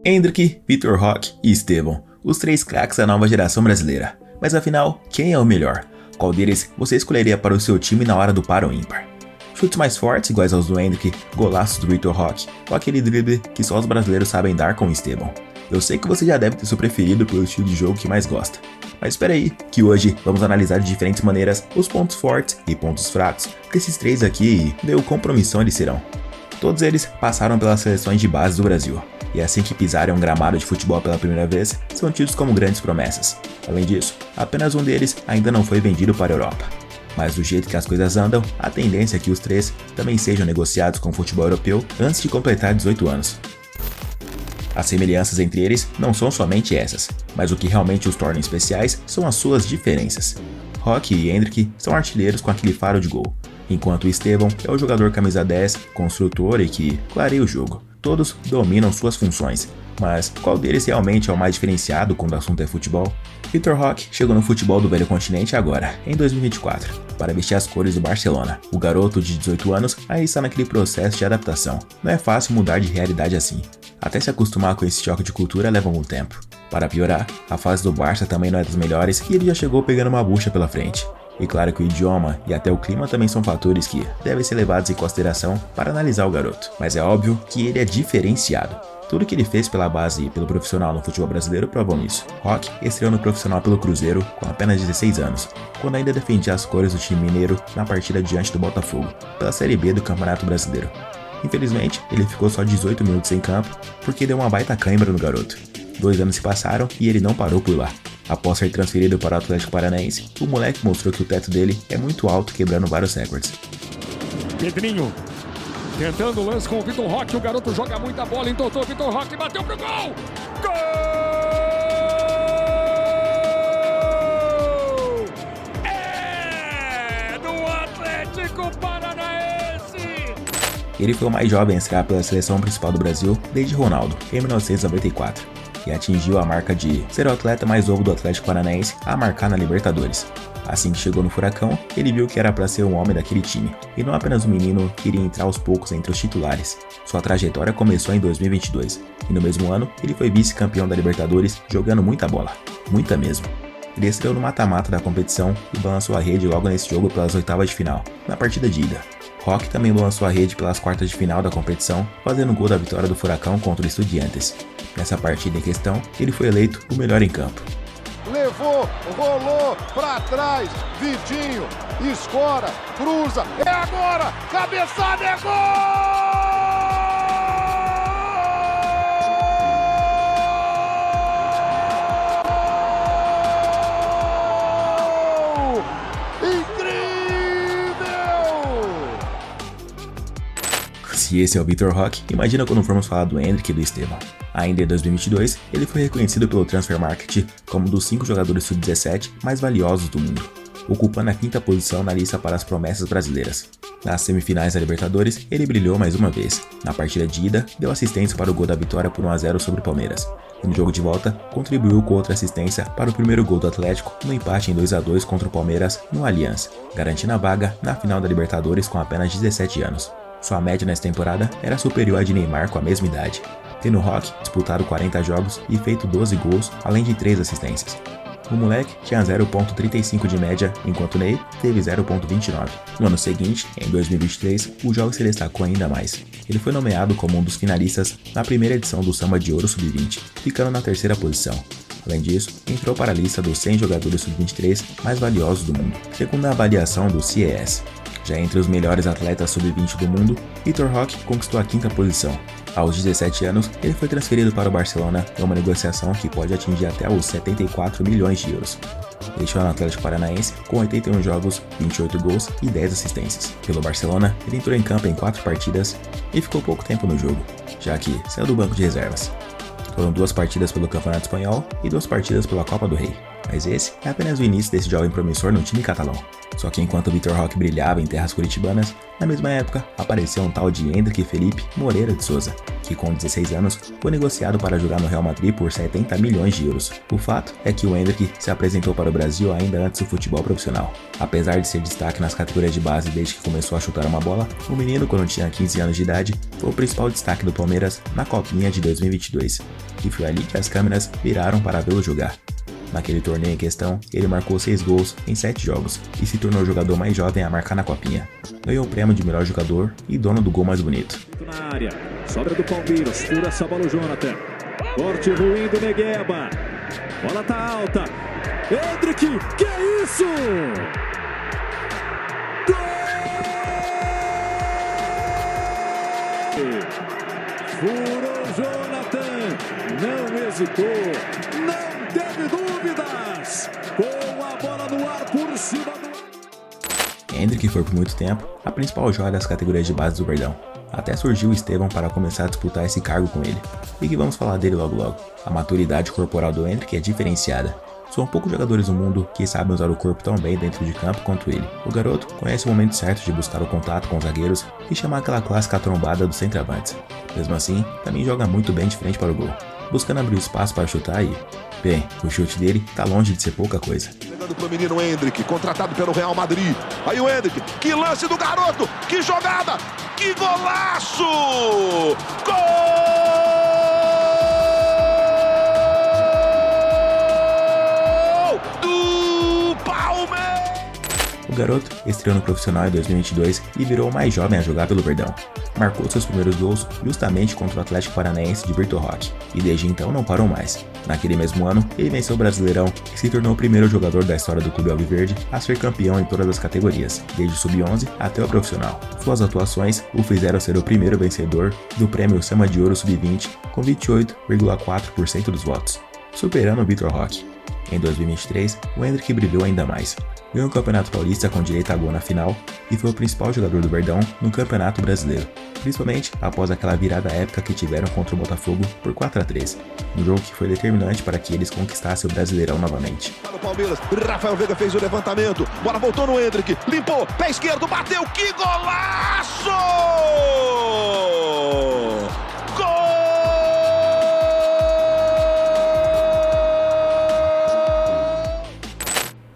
Endrick, Vitor Roque e Estevão, os três craques da nova geração brasileira. Mas afinal, quem é o melhor? Qual deles você escolheria para o seu time na hora do par ou ímpar? Chutes mais fortes, iguais aos do Endrick, golaços do Vitor Roque, ou aquele drible que só os brasileiros sabem dar com o Estevão? Eu sei que você já deve ter seu preferido pelo estilo de jogo que mais gosta. Mas espera aí, que hoje vamos analisar de diferentes maneiras os pontos fortes e pontos fracos desses três aqui e ver o quão promissão eles serão. Todos eles passaram pelas seleções de base do Brasil, e assim que pisarem um gramado de futebol pela primeira vez, são tidos como grandes promessas. Além disso, apenas um deles ainda não foi vendido para a Europa. Mas do jeito que as coisas andam, a tendência é que os três também sejam negociados com o futebol europeu antes de completar 18 anos. As semelhanças entre eles não são somente essas, mas o que realmente os torna especiais são as suas diferenças. Roque e Endrick são artilheiros com aquele faro de gol, enquanto o Estevão é o jogador camisa 10, construtor e que clareia o jogo. Todos dominam suas funções, mas qual deles realmente é o mais diferenciado quando o assunto é futebol? Vitor Roque chegou no futebol do velho continente agora, em 2024, para vestir as cores do Barcelona. O garoto de 18 anos ainda está naquele processo de adaptação. Não é fácil mudar de realidade assim. Até se acostumar com esse choque de cultura leva algum tempo. Para piorar, a fase do Barça também não é das melhores e ele já chegou pegando uma bucha pela frente. E claro que o idioma e até o clima também são fatores que devem ser levados em consideração para analisar o garoto. Mas é óbvio que ele é diferenciado. Tudo que ele fez pela base e pelo profissional no futebol brasileiro provam isso. Roque estreou no profissional pelo Cruzeiro com apenas 16 anos, quando ainda defendia as cores do time mineiro na partida diante do Botafogo, pela Série B do Campeonato Brasileiro. Infelizmente, ele ficou só 18 minutos em campo porque deu uma baita cãibra no garoto. 2 anos se passaram e ele não parou por lá. Após ser transferido para o Atlético Paranaense, o moleque mostrou que o teto dele é muito alto, quebrando vários recordes. Pedrinho tentando o lance com o Vitor Roque, o garoto joga muita bola, entortou, Vitor Roque bateu pro gol! Gol! É do Atlético Paranaense! Ele foi o mais jovem a estrear pela seleção principal do Brasil desde Ronaldo, em 1994, e atingiu a marca de ser o atleta mais novo do Atlético Paranaense a marcar na Libertadores. Assim que chegou no Furacão, ele viu que era para ser um homem daquele time, e não apenas um menino que iria entrar aos poucos entre os titulares. Sua trajetória começou em 2022, e no mesmo ano ele foi vice-campeão da Libertadores jogando muita bola, muita mesmo. Ele estreou no mata-mata da competição e balançou a rede logo nesse jogo pelas oitavas de final, na partida de ida. Roque também balançou a rede pelas quartas de final da competição, fazendo o gol da vitória do Furacão contra o Estudiantes. Nessa partida em questão, ele foi eleito o melhor em campo. Levou, rolou, pra trás, Vitinho, escora, cruza, é agora, cabeçada, é gol! Se esse é o Vitor Roque, imagina quando formos falar do Endrick e do Estevão. Ainda em 2022, ele foi reconhecido pelo Transfer Market como um dos 5 jogadores sub-17 mais valiosos do mundo, ocupando a 5ª posição na lista para as promessas brasileiras. Nas semifinais da Libertadores, ele brilhou mais uma vez. Na partida de ida, deu assistência para o gol da vitória por 1-0 sobre o Palmeiras. E no jogo de volta, contribuiu com outra assistência para o primeiro gol do Atlético no empate em 2-2 contra o Palmeiras no Allianz, garantindo a vaga na final da Libertadores com apenas 17 anos. Sua média nessa temporada era superior à de Neymar com a mesma idade, tendo Roque disputado 40 jogos e feito 12 gols, além de 3 assistências. O moleque tinha 0,35 de média, enquanto Ney teve 0,29. No ano seguinte, em 2023, o jovem se destacou ainda mais. Ele foi nomeado como um dos finalistas na primeira edição do Samba de Ouro Sub-20, ficando na 3ª posição. Além disso, entrou para a lista dos 100 jogadores sub-23 mais valiosos do mundo, segundo a avaliação do CES. Já entre os melhores atletas sub-20 do mundo, Vitor Roque conquistou a 5ª posição. Aos 17 anos, ele foi transferido para o Barcelona em uma negociação que pode atingir até os 74 milhões de euros. Ele chegou no Atlético Paranaense com 81 jogos, 28 gols e 10 assistências. Pelo Barcelona, ele entrou em campo em 4 partidas e ficou pouco tempo no jogo, já que saiu do banco de reservas. Foram 2 partidas pelo Campeonato Espanhol e 2 partidas pela Copa do Rei. Mas esse é apenas o início desse jovem promissor no time catalão. Só que enquanto Vitor Roque brilhava em terras curitibanas, na mesma época apareceu um tal de Hendrick Felipe Moreira de Souza, que com 16 anos foi negociado para jogar no Real Madrid por 70 milhões de euros. O fato é que o Hendrick se apresentou para o Brasil ainda antes do futebol profissional. Apesar de ser destaque nas categorias de base desde que começou a chutar uma bola, o menino, quando tinha 15 anos de idade, foi o principal destaque do Palmeiras na Copinha de 2022, e foi ali que as câmeras viraram para vê-lo jogar. Naquele torneio em questão, ele marcou 6 gols em 7 jogos e se tornou o jogador mais jovem a marcar na Copinha. Ganhou o prêmio de melhor jogador e dono do gol mais bonito. Na área, sobra do Palmeiras, fura essa bola o Jonathan. Corte ruim do Negueba. Bola tá alta. Hendrick, que é isso? Gol! Furou Jonathan, não hesitou, não teve dúvidas, com a bola no ar por cima do... Hendrick foi por muito tempo a principal joia das categorias de base do Verdão, até surgiu o Estevão para começar a disputar esse cargo com ele, e que vamos falar dele logo logo. A maturidade corporal do Hendrick é diferenciada. São poucos jogadores no mundo que sabem usar o corpo tão bem dentro de campo quanto ele. O garoto conhece o momento certo de buscar o contato com os zagueiros e chamar aquela clássica trombada dos centroavantes. Mesmo assim, também joga muito bem de frente para o gol, buscando abrir espaço para chutar e... Bem, o chute dele tá longe de ser pouca coisa. Chegando pro menino Hendrick, contratado pelo Real Madrid. Aí o Hendrick, que lance do garoto, que jogada, que golaço! Gol! O garoto estreou no profissional em 2022 e virou o mais jovem a jogar pelo Verdão. Marcou seus primeiros gols justamente contra o Atlético Paranaense de Vitor Roque, e desde então não parou mais. Naquele mesmo ano, ele venceu o Brasileirão e se tornou o primeiro jogador da história do clube alviverde a ser campeão em todas as categorias, desde o sub-11 até o profissional. Suas atuações o fizeram ser o primeiro vencedor do prêmio Samba de Ouro Sub-20 com 28,4% dos votos, superando o Vitor Roque. Em 2023, o Hendrick brilhou ainda mais. Ganhou o Campeonato Paulista com direito a gol na final e foi o principal jogador do Verdão no Campeonato Brasileiro, principalmente após aquela virada épica que tiveram contra o Botafogo por 4-3, um jogo que foi determinante para que eles conquistassem o Brasileirão novamente. O Palmeiras, Rafael Veiga fez o levantamento, bola voltou no Hendrick, limpou, pé esquerdo, bateu, que golaço!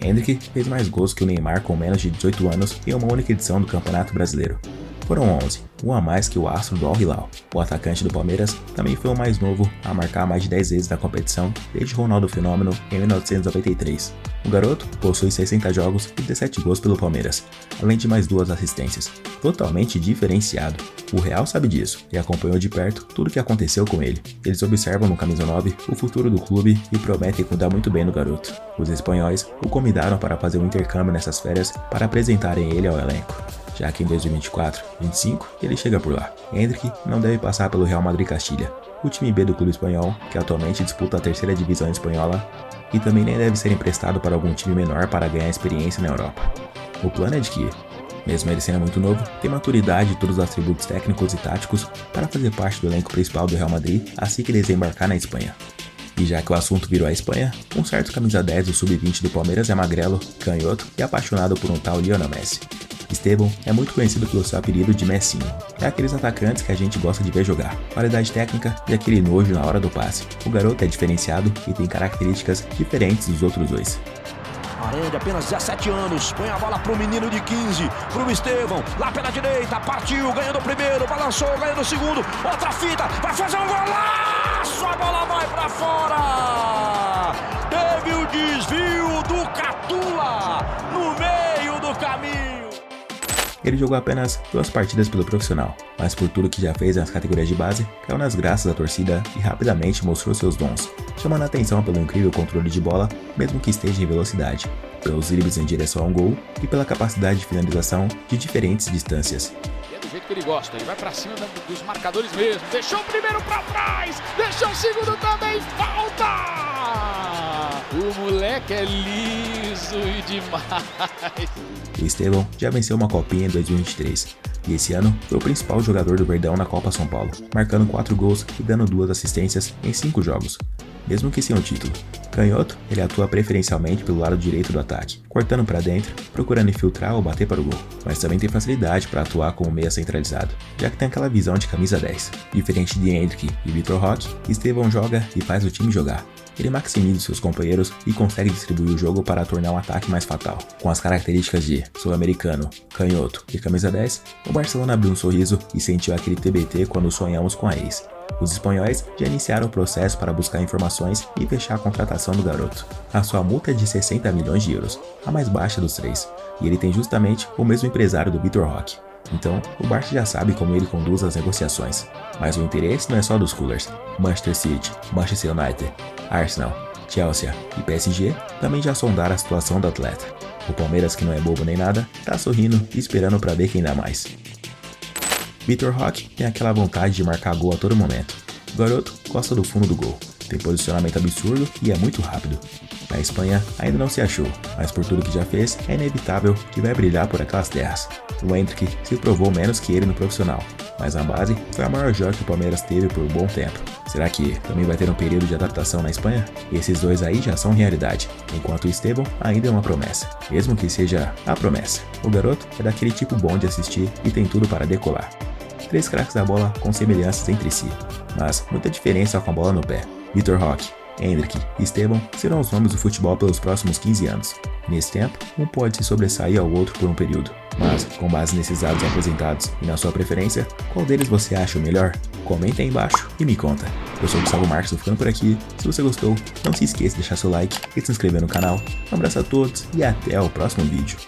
Hendrick fez mais gols que o Neymar com menos de 18 anos em uma única edição do Campeonato Brasileiro. Foram 11, um a mais que o astro do Al Hilal. O atacante do Palmeiras também foi o mais novo a marcar mais de 10 vezes na competição desde Ronaldo Fenômeno em 1993. O garoto possui 60 jogos e 17 gols pelo Palmeiras, além de mais 2 assistências. Totalmente diferenciado. O Real sabe disso e acompanhou de perto tudo o que aconteceu com ele. Eles observam no camisa 9 o futuro do clube e prometem cuidar muito bem do garoto. Os espanhóis o convidaram para fazer um intercâmbio nessas férias para apresentarem ele ao elenco, já que em 2024-25 ele chega por lá. Hendrick não deve passar pelo Real Madrid Castilha, o time B do clube espanhol, que atualmente disputa a terceira divisão espanhola, e também nem deve ser emprestado para algum time menor para ganhar experiência na Europa. O plano é de que, mesmo ele sendo muito novo, tem maturidade e todos os atributos técnicos e táticos para fazer parte do elenco principal do Real Madrid assim que ele desembarcar na Espanha. E já que o assunto virou a Espanha, um certo camisa 10 do sub-20 do Palmeiras é magrelo, canhoto e apaixonado por um tal Lionel Messi. Estevão é muito conhecido pelo seu apelido de Messinho. É aqueles atacantes que a gente gosta de ver jogar, qualidade técnica e aquele nojo na hora do passe. O garoto é diferenciado e tem características diferentes dos outros dois. Aranha de apenas 17 anos, põe a bola pro menino de 15, pro Estevão, lá pela direita, partiu, ganhando o primeiro, balançou, ganhando o segundo, outra fita, vai fazer um golaço, a bola vai pra fora! Teve o desvio do Catula no meio do caminho. Ele jogou apenas 2 partidas pelo profissional, mas por tudo que já fez nas categorias de base, caiu nas graças da torcida e rapidamente mostrou seus dons, chamando a atenção pelo incrível controle de bola, mesmo que esteja em velocidade, pelos dribles em direção a um gol e pela capacidade de finalização de diferentes distâncias. É do jeito que ele gosta, ele vai pra cima dos marcadores mesmo, deixou o primeiro pra trás, deixou o segundo também, falta! O moleque é liso e demais. O Estevão já venceu uma copinha em 2023 e esse ano foi o principal jogador do Verdão na Copa São Paulo, marcando 4 gols e dando 2 assistências em 5 jogos, mesmo que sem o título. Canhoto, ele atua preferencialmente pelo lado direito do ataque, cortando para dentro, procurando infiltrar ou bater para o gol, mas também tem facilidade para atuar como meia centralizado, já que tem aquela visão de camisa 10. Diferente de Endrick e Vitor Roque, Estevão joga e faz o time jogar. Ele maximiza seus companheiros e consegue distribuir o jogo para tornar um ataque mais fatal. Com as características de sul-americano, canhoto e camisa 10, o Barcelona abriu um sorriso e sentiu aquele TBT quando sonhamos com a ex. Os espanhóis já iniciaram o processo para buscar informações e fechar a contratação do garoto. A sua multa é de 60 milhões de euros, a mais baixa dos três, e ele tem justamente o mesmo empresário do Vitor Roque. Então, o Barça já sabe como ele conduz as negociações. Mas o interesse não é só dos Coolers. Manchester City, Manchester United, Arsenal, Chelsea e PSG também já sondaram a situação do atleta. O Palmeiras, que não é bobo nem nada, tá sorrindo e esperando para ver quem dá mais. Vitor Roque tem aquela vontade de marcar gol a todo momento. O garoto gosta do fundo do gol, tem posicionamento absurdo e é muito rápido. Na Espanha ainda não se achou, mas por tudo que já fez, é inevitável que vai brilhar por aquelas terras. O Endrick se provou menos que ele no profissional, mas na base foi a maior joia que o Palmeiras teve por um bom tempo. Será que também vai ter um período de adaptação na Espanha? Esses dois aí já são realidade, enquanto o Estevão ainda é uma promessa, mesmo que seja a promessa. O garoto é daquele tipo bom de assistir e tem tudo para decolar. Três craques da bola com semelhanças entre si, mas muita diferença com a bola no pé. Vitor Roque, Endrick e Estevão serão os nomes do futebol pelos próximos 15 anos. Nesse tempo, um pode se sobressair ao outro por um período, mas com base nesses dados apresentados e na sua preferência, qual deles você acha o melhor? Comenta aí embaixo e me conta. Eu sou o Gustavo Marques, tô ficando por aqui. Se você gostou, não se esqueça de deixar seu like e se inscrever no canal. Um abraço a todos e até o próximo vídeo.